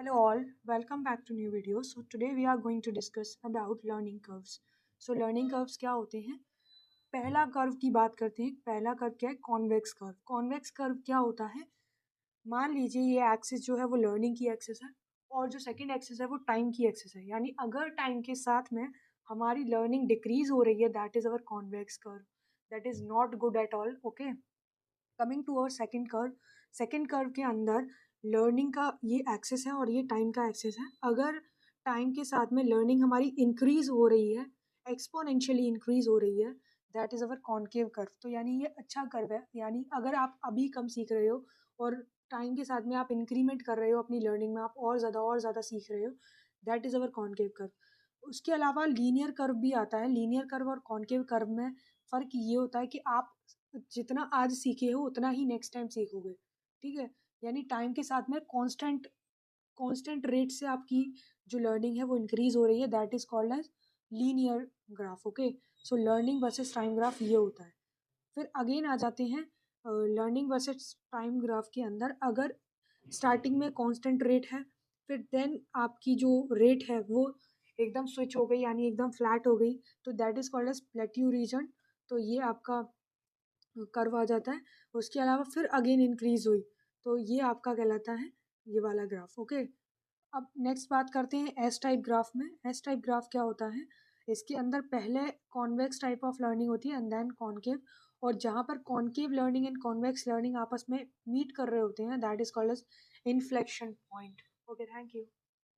Hello all, welcome back to new video. So today we are going to discuss about learning curves. So learning curves क्या होते हैं? पहला curve की बात करते हैं. पहला कर्व क्या है? Convex curve. कॉन्वेक्स कर्व क्या होता है? मान लीजिए ये एक्सिस जो है वो लर्निंग की एक्सिस है और जो सेकंड एक्सिस है वो टाइम की एक्सिस है. यानी अगर टाइम के साथ में हमारी लर्निंग डिक्रीज हो रही है, that is our convex curve. That is not good at all. Okay, coming to our second curve. Second curve के अंदर लर्निंग का ये एक्सेस है और ये टाइम का एक्सेस है. अगर टाइम के साथ में लर्निंग हमारी इंक्रीज हो रही है, एक्सपोनेंशियली इंक्रीज हो रही है, that is our concave curve. तो यानी ये अच्छा कर्व है. यानी अगर आप अभी कम सीख रहे हो और टाइम के साथ में आप इंक्रीमेंट कर रहे हो अपनी लर्निंग में, आप और ज़्यादा सीख रहे हो, that is our concave curve. उसके अलावा लीनियर कर्व भी आता है. लीनियर कर्व और कॉन्केव कर्व में फ़र्क ये होता है कि आप जितना आज सीखे हो उतना ही नेक्स्ट टाइम सीखोगे. ठीक है, यानी टाइम के साथ में कांस्टेंट कांस्टेंट रेट से आपकी जो लर्निंग है वो इंक्रीज हो रही है. That is called as linear graph. Okay, so learning versus time graph ये होता है. फिर अगेन आ जाते हैं लर्निंग वर्सेस टाइम ग्राफ के अंदर. अगर स्टार्टिंग में कांस्टेंट रेट है, फिर देन आपकी जो रेट है वो एकदम स्विच हो गई, यानी एकदम फ्लैट हो गई, तो that is called as plateau region. तो ये आपका कर्व आ जाता है. उसके अलावा फिर अगेन इंक्रीज हुई, तो ये आपका कहलाता है ये वाला ग्राफ. ओके, अब नेक्स्ट बात करते हैं एस टाइप ग्राफ में. एस टाइप ग्राफ क्या होता है? इसके अंदर पहले कॉन्वेक्स टाइप ऑफ लर्निंग होती है एंड देन कॉन्केव. और जहाँ पर concave learning and convex learning आपस में मीट कर रहे होते हैं, that is called as inflection point. Okay, thank you.